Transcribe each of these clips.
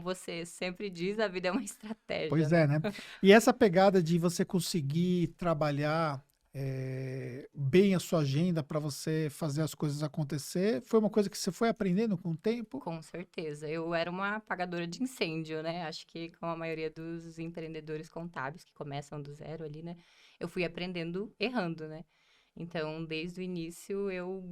você sempre diz, a vida é uma estratégia, Pois né? é, né? E essa pegada de você conseguir trabalhar bem a sua agenda para você fazer as coisas acontecer, foi uma coisa que você foi aprendendo com o tempo? Com certeza. Eu era uma apagadora de incêndio, né? Acho que como a maioria dos empreendedores contábeis que começam do zero ali, né? Eu fui aprendendo errando, né? Então, desde o início, eu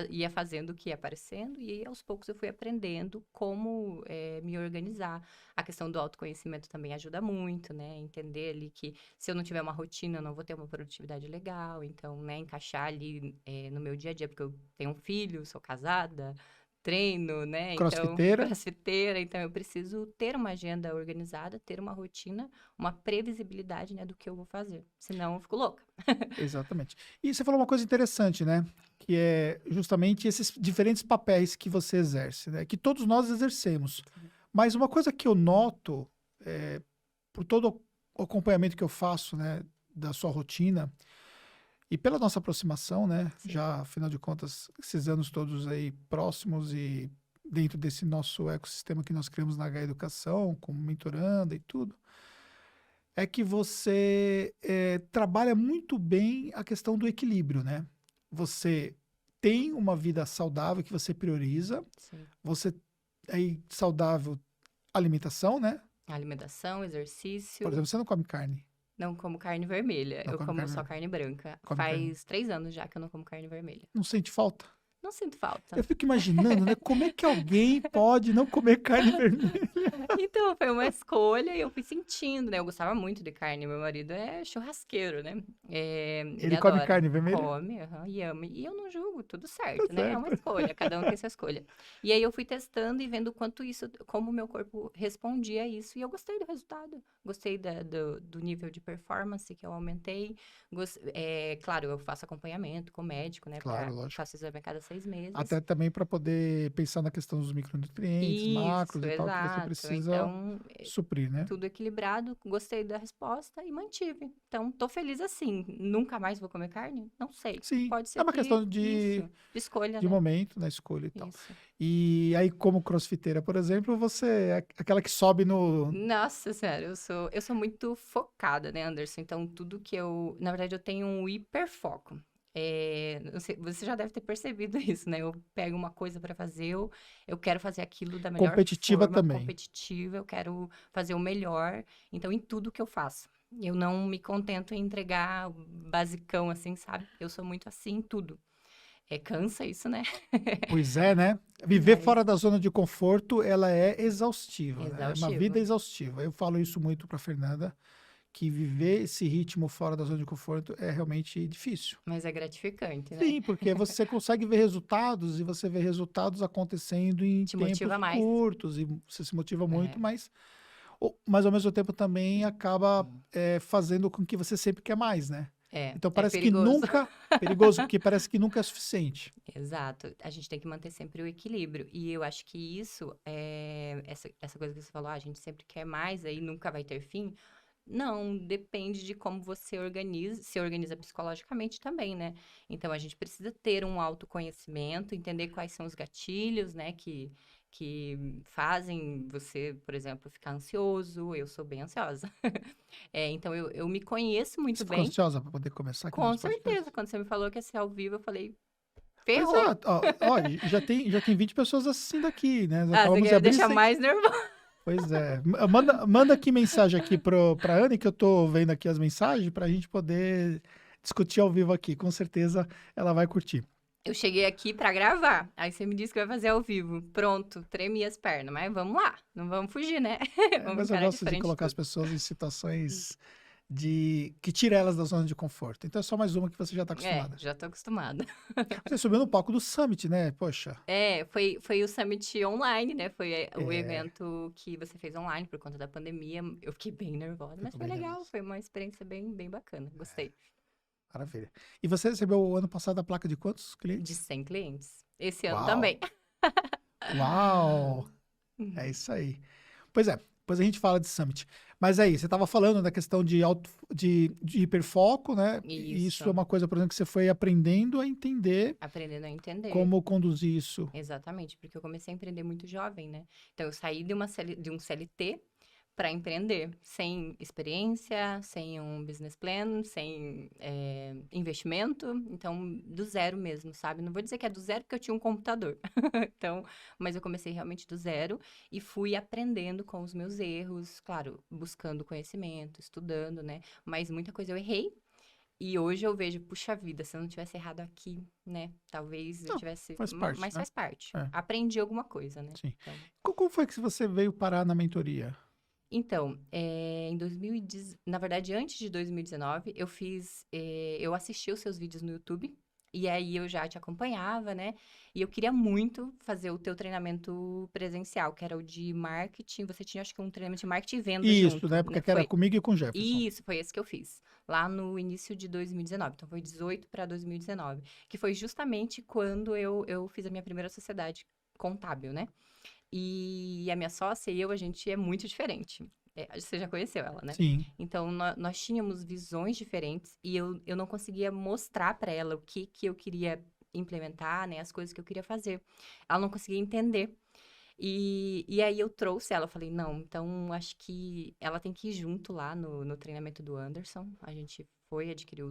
ia fazendo o que ia aparecendo e aos poucos eu fui aprendendo como me organizar. A questão do autoconhecimento também ajuda muito, né? Entender ali que se eu não tiver uma rotina, eu não vou ter uma produtividade legal. Então, né, encaixar ali no meu dia a dia, porque eu tenho um filho, sou casada, treino, né? Então, Crossfiteira? crossfiteira, então eu preciso ter uma agenda organizada, ter uma rotina, uma previsibilidade, né, do que eu vou fazer. Senão eu fico louca. Exatamente. E você falou uma coisa interessante, né? Que é justamente esses diferentes papéis que você exerce, né? Que todos nós exercemos. Mas uma coisa que eu noto, por todo o acompanhamento que eu faço, né, da sua rotina, e pela nossa aproximação, né? Sim. Já, afinal de contas, esses anos todos aí próximos e dentro desse nosso ecossistema que nós criamos na H Educação, como mentoranda e tudo, é que você trabalha muito bem a questão do equilíbrio, né? Você tem uma vida saudável que você prioriza, Sim. você aí saudável alimentação, né? Alimentação, Por exercício. exemplo, você não come carne, Não como carne vermelha. não Eu come como carne, só carne branca. come carne, Faz 3 anos já que eu não como carne vermelha. não sente falta? Não sinto falta. Eu fico imaginando, né? Como é que alguém pode não comer carne vermelha? Então, foi uma escolha e eu fui sentindo, né? Eu gostava muito de carne. Meu marido é churrasqueiro, né? Ele Ele come adora. carne vermelha? Come, aham, e ama. E eu não julgo, tudo Tá certo, né? É uma certo. escolha, cada um tem sua escolha. E aí eu fui testando e vendo o quanto isso, como o meu corpo respondia a isso. E eu gostei do resultado. Gostei do nível de performance que eu aumentei. Claro, eu faço acompanhamento com o médico, né? Claro, lógico. Faço exame a cada 6 meses. Até também para poder pensar na questão dos micronutrientes, macros Isso, e tal, que você exato. precisa Então, suprir, né? tudo equilibrado, gostei da resposta e mantive. Então, tô feliz assim. Nunca mais vou comer carne? Não sei. Sim, Pode é ser uma que questão isso, de escolha, de né? momento na escolha e tal. Isso. E aí, como crossfiteira, por exemplo, você é aquela que sobe no. Nossa Senhora, eu sou muito focada, né, Anderson? Então, tudo que na verdade, eu tenho um hiperfoco. Você já deve ter percebido isso, né? Eu pego uma coisa para fazer, eu quero fazer aquilo da melhor Competitiva forma, também. competitiva, eu quero fazer o melhor. Então, em tudo que eu faço. Eu não me contento em entregar o basicão, assim, sabe? Eu sou muito assim em tudo. Cansa isso, né? Pois é, né? Viver Mas fora da zona de conforto, ela é exaustiva, né? É uma vida exaustivo. exaustiva. Eu falo isso muito para Fernanda, que viver esse ritmo fora da zona de conforto é realmente difícil. Mas é gratificante, né? Sim, porque você consegue ver resultados e você vê resultados acontecendo em Te tempos motiva mais. curtos e você se motiva muito, É. mas ao mesmo tempo também acaba fazendo com que você sempre quer mais, né? Então É parece que perigoso. nunca, perigoso, porque parece que nunca é suficiente. Exato. A gente tem que manter sempre o equilíbrio. E eu acho que isso, essa coisa que você falou, a gente sempre quer mais, aí nunca vai ter fim. Não, depende de como você se organiza psicologicamente também, né? Então, a gente precisa ter um autoconhecimento, entender quais são os gatilhos, né, que fazem você, por exemplo, ficar ansioso. Eu sou bem ansiosa. Então, eu me conheço Você muito ficou bem. ansiosa para poder começar aqui no Com nosso podcast? certeza, quando você me falou que ia ser ao vivo, eu falei, Pois é, ferrou. ó, já tem 20 pessoas assistindo aqui, né? Nós Ah, você acabamos de quer me abrir deixar sem. mais nervosa. Pois é. Manda aqui mensagem aqui pra Anne, que eu tô vendo aqui as mensagens, pra gente poder discutir ao vivo aqui. Com certeza ela vai curtir. Eu cheguei aqui pra gravar. Aí você me disse que vai fazer ao vivo. Pronto, tremi as pernas. Mas vamos lá. Não vamos fugir, né? Vamos Mas eu encarar de gosto de frente colocar as tudo. pessoas em situações que tira elas da zona de conforto. Então é só mais uma que você já está acostumada. Já tô acostumada. Você subiu no palco do Summit, né? Poxa. Foi o Summit online, né? Foi o É, evento que você fez online por conta da pandemia. Eu fiquei bem nervosa, mas ficou foi bem legal. nervoso. Foi uma experiência bem, bem bacana. Gostei. Maravilha. E você recebeu o ano passado a placa de quantos De clientes? 100 clientes. Esse ano Uau! também. Uau! É isso aí. Pois é. depois a gente fala de Summit. Mas aí, você estava falando da questão de hiperfoco, né? E isso é Isso. uma coisa, por exemplo, que você foi aprendendo a entender Aprendendo a entender. como conduzir isso. Exatamente, porque eu comecei a empreender muito jovem, né? Então, eu saí de um CLT para empreender, sem experiência, sem um business plan, sem investimento. Então, do zero mesmo, sabe? Não vou dizer que é do zero porque eu tinha um computador. Então, mas eu comecei realmente do zero e fui aprendendo com os meus erros, claro, buscando conhecimento, estudando, né? Mas muita coisa eu errei. E hoje eu vejo, puxa vida, se eu não tivesse errado aqui, né? Talvez eu Não, tivesse. faz parte, Mas né? faz parte. É, Aprendi alguma coisa, né? sim. Então, Como foi que você veio parar na mentoria? em 2010, na verdade, antes de 2019, eu assisti os seus vídeos no YouTube. E aí eu já te acompanhava, né? E eu queria muito fazer o teu treinamento presencial, que era o de marketing. Você tinha, acho que, um treinamento de marketing e venda Isso, na junto, época né? que era comigo e com o Jefferson. Isso, foi esse que eu fiz. Lá no início de 2019. Então, foi 18 para 2019. Que foi justamente quando eu fiz a minha primeira sociedade contábil, né? E a minha sócia e eu, a gente é muito diferente. Você já conheceu ela, né? Sim. Então, nós tínhamos visões diferentes e eu não conseguia mostrar para ela o que eu queria implementar, né? As coisas que eu queria fazer. Ela não conseguia entender. E aí eu trouxe ela, eu falei, não, então acho que ela tem que ir junto lá no treinamento do Anderson. A gente foi, adquiriu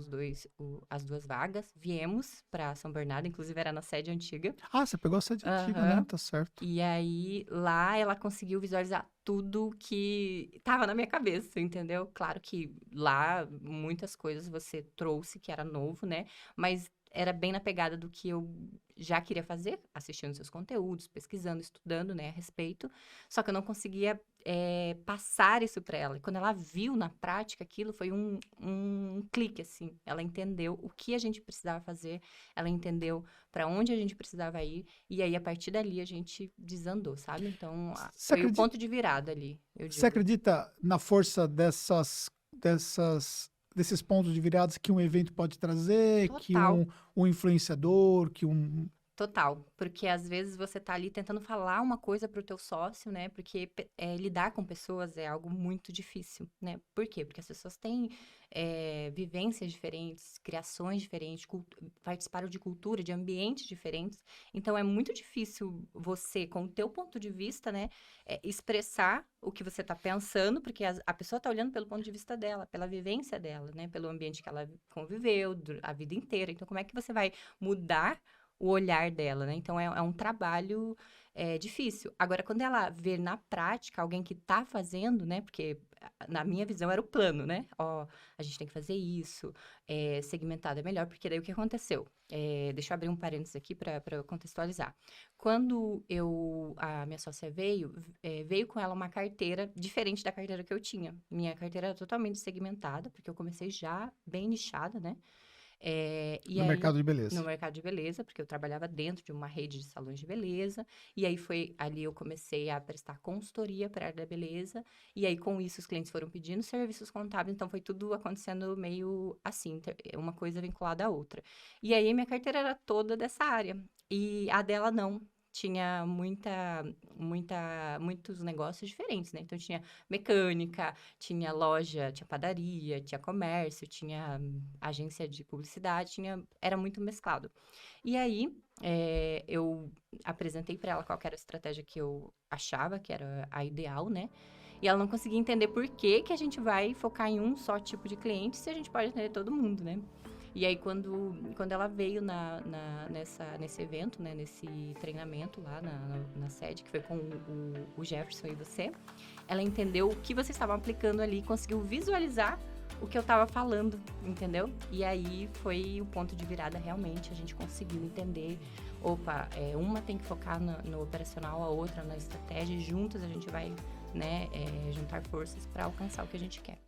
as duas vagas, viemos para São Bernardo, inclusive era na sede antiga. Ah, você pegou a sede antiga, né? Aham. Tá certo. E aí, lá ela conseguiu visualizar tudo que estava na minha cabeça, entendeu? Claro que lá muitas coisas você trouxe que era novo, né? Mas era bem na pegada do que eu já queria fazer, assistindo seus conteúdos, pesquisando, estudando, né, a respeito. Só que eu não conseguia passar isso para ela. E quando ela viu na prática aquilo, foi um clique, assim. Ela entendeu o que a gente precisava fazer, ela entendeu para onde a gente precisava ir. E aí, a partir dali, a gente desandou, sabe? Então, Você foi o acredita, ponto de virada ali, eu você digo. acredita na força desses pontos de viradas que um evento pode trazer, que Total. um influenciador, que um... Total, porque às vezes você tá ali tentando falar uma coisa pro teu sócio, né? Porque lidar com pessoas é algo muito difícil, né? Por quê? Porque as pessoas têm vivências diferentes, criações diferentes, participaram de cultura, de ambientes diferentes. Então, é muito difícil você, com o teu ponto de vista, né? Expressar o que você tá pensando, porque a pessoa tá olhando pelo ponto de vista dela, pela vivência dela, né? Pelo ambiente que ela conviveu a vida inteira. Então, como é que você vai mudar o olhar dela, né? Então, é um trabalho difícil. Agora, quando ela vê na prática alguém que tá fazendo, né? Porque na minha visão era o plano, né? Ó, a gente tem que fazer isso, segmentado é melhor, porque daí o que aconteceu? Deixa eu abrir um parênteses aqui para eu contextualizar. Quando a minha sócia veio com ela uma carteira diferente da carteira que eu tinha. Minha carteira era totalmente segmentada, porque eu comecei já bem nichada, né? E no aí, mercado de no beleza. mercado de beleza, porque eu trabalhava dentro de uma rede de salões de beleza, e aí foi ali eu comecei a prestar consultoria para a área da beleza, e aí com isso os clientes foram pedindo serviços contábeis, então foi tudo acontecendo meio assim, uma coisa vinculada à outra. E aí minha carteira era toda dessa área, e a dela não. Tinha muitos negócios diferentes, né? Então, tinha mecânica, tinha loja, tinha padaria, tinha comércio, tinha agência de publicidade, era muito mesclado. E aí, eu apresentei para ela qual que era a estratégia que eu achava que era a ideal, né? E ela não conseguia entender por que que a gente vai focar em um só tipo de cliente se a gente pode atender todo mundo, né? E aí, quando ela veio nesse evento, né, nesse treinamento lá na sede, que foi com o Jefferson e você, ela entendeu o que vocês estavam aplicando ali, conseguiu visualizar o que eu estava falando, entendeu? E aí foi o ponto de virada realmente, a gente conseguiu entender, opa, uma tem que focar no operacional, a outra na estratégia, e juntas a gente vai, né, juntar forças para alcançar o que a gente quer.